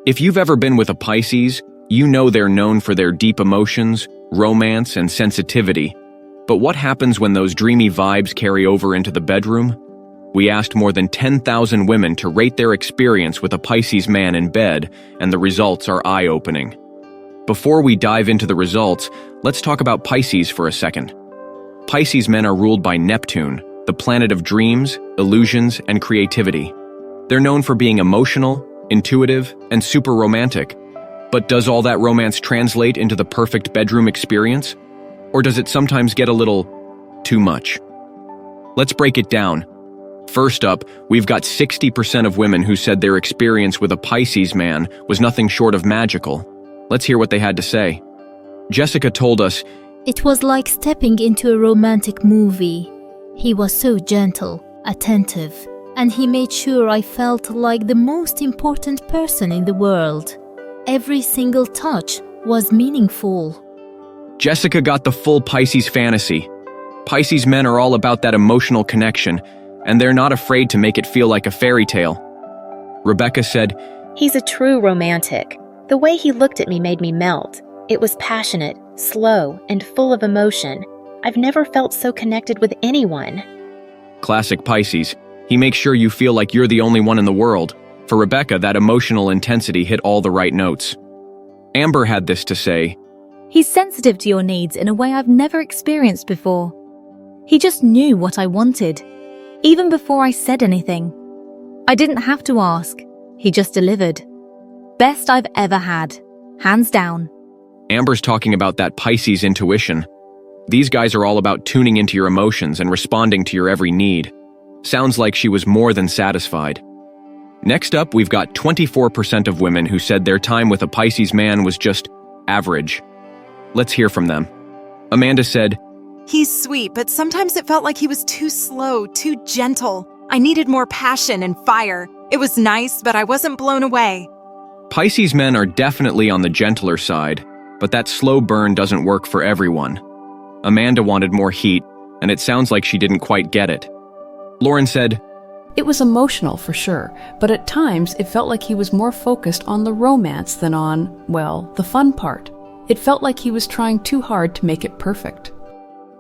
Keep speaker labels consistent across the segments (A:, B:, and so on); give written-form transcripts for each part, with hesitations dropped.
A: If you've ever been with a Pisces, you know they're known for their deep emotions, romance, and sensitivity. But what happens when those dreamy vibes carry over into the bedroom? We asked more than 10,000 women to rate their experience with a Pisces man in bed, and the results are eye-opening. Before we dive into the results, let's talk about Pisces for a second. Pisces men are ruled by Neptune, the planet of dreams, illusions, and creativity. They're known for being emotional, intuitive, and super romantic. But does all that romance translate into the perfect bedroom experience? Or does it sometimes get a little too much? Let's break it down. First up, we've got 60% of women who said their experience with a Pisces man was nothing short of magical. Let's hear what they had to say. Jessica told us,
B: "It was like stepping into a romantic movie. He was so gentle, attentive, and he made sure I felt like the most important person in the world. Every single touch was meaningful."
A: Jessica got the full Pisces fantasy. Pisces men are all about that emotional connection, and they're not afraid to make it feel like a fairy tale. Rebecca said,
C: "He's a true romantic. The way he looked at me made me melt. It was passionate, slow, and full of emotion. I've never felt so connected with anyone."
A: Classic Pisces. He makes sure you feel like you're the only one in the world. For Rebecca, that emotional intensity hit all the right notes. Amber had this to say,
D: "He's sensitive to your needs in a way I've never experienced before. He just knew what I wanted, even before I said anything. I didn't have to ask. He just delivered. Best I've ever had. Hands down."
A: Amber's talking about that Pisces intuition. These guys are all about tuning into your emotions and responding to your every need. Sounds like she was more than satisfied. Next up, we've got 24% of women who said their time with a Pisces man was just average. Let's hear from them. Amanda said,
E: "He's sweet, but sometimes it felt like he was too slow, too gentle. I needed more passion and fire. It was nice, but I wasn't blown away."
A: Pisces men are definitely on the gentler side, but that slow burn doesn't work for everyone. Amanda wanted more heat, and it sounds like she didn't quite get it. Lauren said,
F: "It was emotional for sure, but at times it felt like he was more focused on the romance than on, well, the fun part. It felt like he was trying too hard to make it perfect."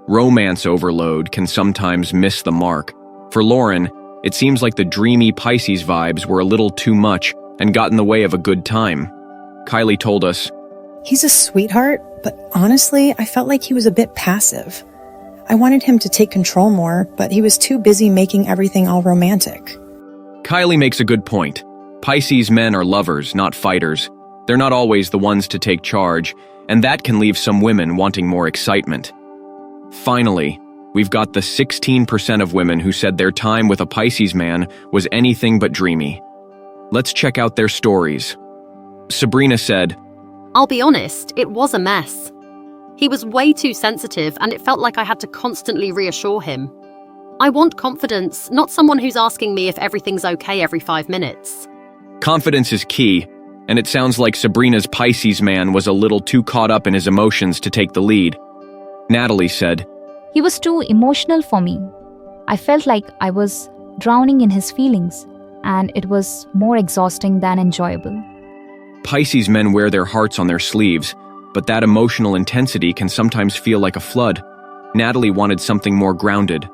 A: Romance overload can sometimes miss the mark. For Lauren, it seems like the dreamy Pisces vibes were a little too much and got in the way of a good time. Kylie told us,
G: "He's a sweetheart, but honestly, I felt like he was a bit passive. I wanted him to take control more, but he was too busy making everything all romantic."
A: Kylie makes a good point. Pisces men are lovers, not fighters. They're not always the ones to take charge, and that can leave some women wanting more excitement. Finally, we've got the 16% of women who said their time with a Pisces man was anything but dreamy. Let's check out their stories. Sabrina said,
H: "I'll be honest, it was a mess. He was way too sensitive, and it felt like I had to constantly reassure him. I want confidence, not someone who's asking me if everything's okay every 5 minutes."
A: Confidence is key, and it sounds like Sabrina's Pisces man was a little too caught up in his emotions to take the lead. Natalie said,
I: "He was too emotional for me. I felt like I was drowning in his feelings, and it was more exhausting than enjoyable."
A: Pisces men wear their hearts on their sleeves, but that emotional intensity can sometimes feel like a flood. Natalie wanted something more grounded.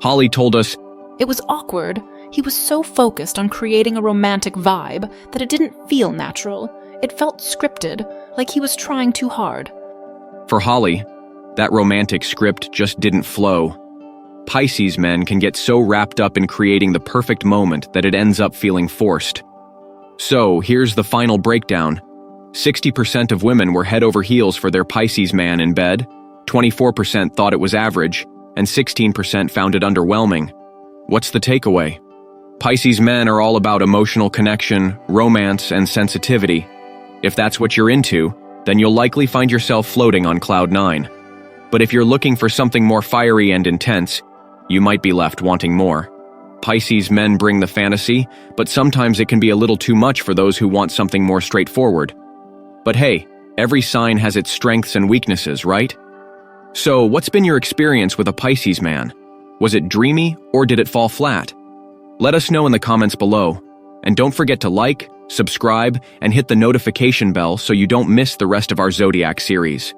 A: Holly told us,
J: "It was awkward. He was so focused on creating a romantic vibe that it didn't feel natural. It felt scripted, like he was trying too hard."
A: For Holly, that romantic script just didn't flow. Pisces men can get so wrapped up in creating the perfect moment that it ends up feeling forced. So, here's the final breakdown. 60% of women were head over heels for their Pisces man in bed, 24% thought it was average, and 16% found it underwhelming. What's the takeaway? Pisces men are all about emotional connection, romance, and sensitivity. If that's what you're into, then you'll likely find yourself floating on cloud 9. But if you're looking for something more fiery and intense, you might be left wanting more. Pisces men bring the fantasy, but sometimes it can be a little too much for those who want something more straightforward. But hey, every sign has its strengths and weaknesses, right? So, what's been your experience with a Pisces man? Was it dreamy, or did it fall flat? Let us know in the comments below. And don't forget to like, subscribe, and hit the notification bell so you don't miss the rest of our Zodiac series.